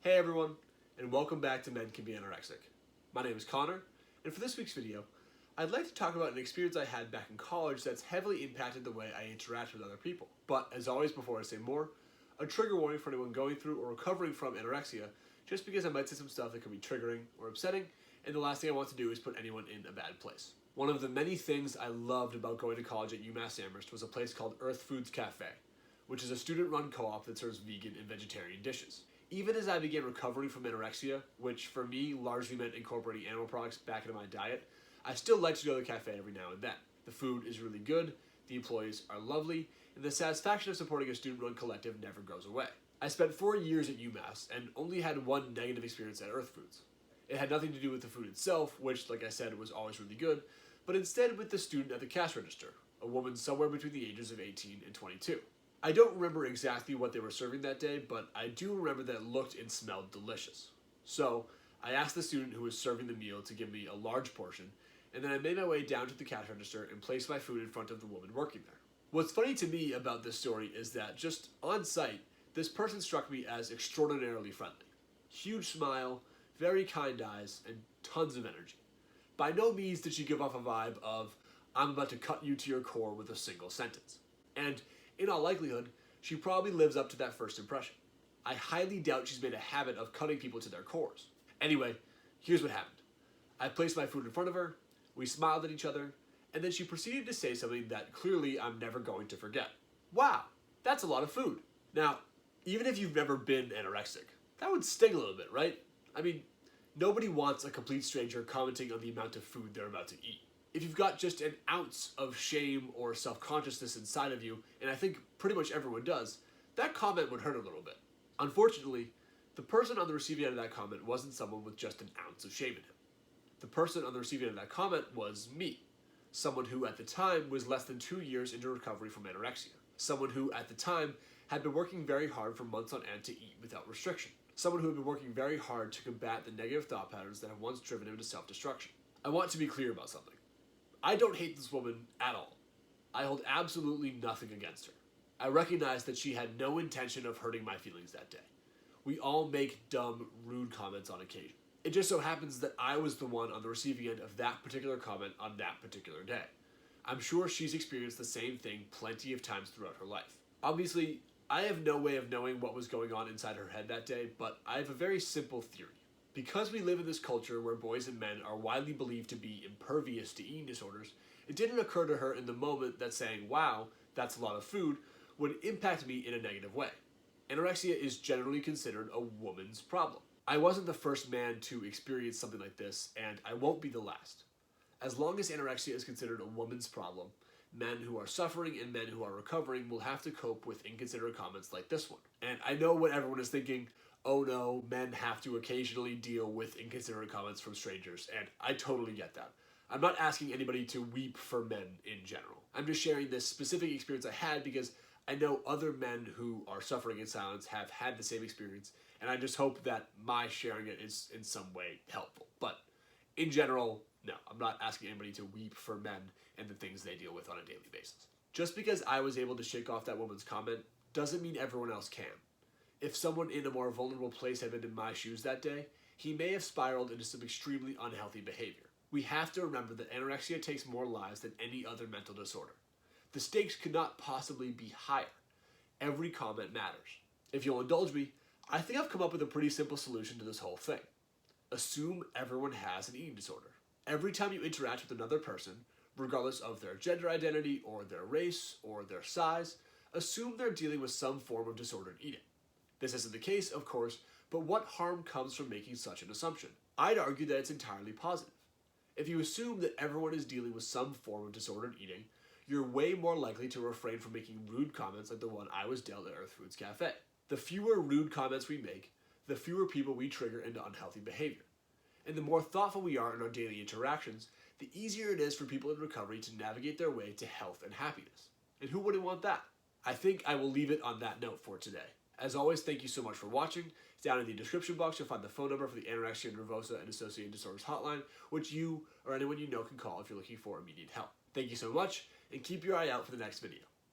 Hey everyone, and welcome back to Men Can Be Anorexic. My name is Connor, and for this week's video, I'd like to talk about an experience I had back in college that's heavily impacted the way I interact with other people. But as always, before I say more, a trigger warning for anyone going through or recovering from anorexia, just because I might say some stuff that could be triggering or upsetting, and the last thing I want to do is put anyone in a bad place. One of the many things I loved about going to college at UMass Amherst was a place called Earth Foods Cafe, which is a student-run co-op that serves vegan and vegetarian dishes. Even as I began recovering from anorexia, which for me largely meant incorporating animal products back into my diet, I still like to go to the cafe every now and then. The food is really good, the employees are lovely, and the satisfaction of supporting a student-run collective never goes away. I spent 4 years at UMass and only had one negative experience at Earth Foods. It had nothing to do with the food itself, which, like I said, was always really good, but instead with the student at the cash register, a woman somewhere between the ages of 18 and 22. I don't remember exactly what they were serving that day, but I do remember that it looked and smelled delicious. So I asked the student who was serving the meal to give me a large portion, and then I made my way down to the cash register and placed my food in front of the woman working there. What's funny to me about this story is that just on site, this person struck me as extraordinarily friendly. Huge smile, very kind eyes, and tons of energy. By no means did she give off a vibe of, I'm about to cut you to your core with a single sentence. And in all likelihood, she probably lives up to that first impression. I highly doubt she's made a habit of cutting people to their cores. Anyway, here's what happened. I placed my food in front of her, we smiled at each other, and then she proceeded to say something that clearly I'm never going to forget. Wow, that's a lot of food. Now, even if you've never been anorexic, that would sting a little bit, right? I mean, nobody wants a complete stranger commenting on the amount of food they're about to eat. If you've got just an ounce of shame or self-consciousness inside of you, and I think pretty much everyone does, that comment would hurt a little bit. Unfortunately, the person on the receiving end of that comment wasn't someone with just an ounce of shame in him. The person on the receiving end of that comment was me, someone who at the time was less than 2 years into recovery from anorexia, someone who at the time had been working very hard for months on end to eat without restriction, someone who had been working very hard to combat the negative thought patterns that have once driven him to self-destruction. I want to be clear about something. I don't hate this woman at all. I hold absolutely nothing against her. I recognize that she had no intention of hurting my feelings that day. We all make dumb, rude comments on occasion. It just so happens that I was the one on the receiving end of that particular comment on that particular day. I'm sure she's experienced the same thing plenty of times throughout her life. Obviously, I have no way of knowing what was going on inside her head that day, but I have a very simple theory. Because we live in this culture where boys and men are widely believed to be impervious to eating disorders, it didn't occur to her in the moment that saying, wow, that's a lot of food, would impact me in a negative way. Anorexia is generally considered a woman's problem. I wasn't the first man to experience something like this, and I won't be the last. As long as anorexia is considered a woman's problem, men who are suffering and men who are recovering will have to cope with inconsiderate comments like this one. And I know what everyone is thinking, oh no, men have to occasionally deal with inconsiderate comments from strangers, and I totally get that. I'm not asking anybody to weep for men in general. I'm just sharing this specific experience I had because I know other men who are suffering in silence have had the same experience, and I just hope that my sharing it is in some way helpful. But in general, no, I'm not asking anybody to weep for men and the things they deal with on a daily basis. Just because I was able to shake off that woman's comment doesn't mean everyone else can. If someone in a more vulnerable place had been in my shoes that day, he may have spiraled into some extremely unhealthy behavior. We have to remember that anorexia takes more lives than any other mental disorder. The stakes could not possibly be higher. Every comment matters. If you'll indulge me, I think I've come up with a pretty simple solution to this whole thing. Assume everyone has an eating disorder. Every time you interact with another person, regardless of their gender identity or their race or their size, assume they're dealing with some form of disordered eating. This isn't the case, of course, but what harm comes from making such an assumption? I'd argue that it's entirely positive. If you assume that everyone is dealing with some form of disordered eating, you're way more likely to refrain from making rude comments like the one I was dealt at Earth Foods Cafe. The fewer rude comments we make, the fewer people we trigger into unhealthy behavior. And the more thoughtful we are in our daily interactions, the easier it is for people in recovery to navigate their way to health and happiness. And who wouldn't want that? I think I will leave it on that note for today. As always, thank you so much for watching. Down in the description box, you'll find the phone number for the Anorexia, Nervosa, and Associated Disorders hotline, which you or anyone you know can call if you're looking for immediate help. Thank you so much, and keep your eye out for the next video.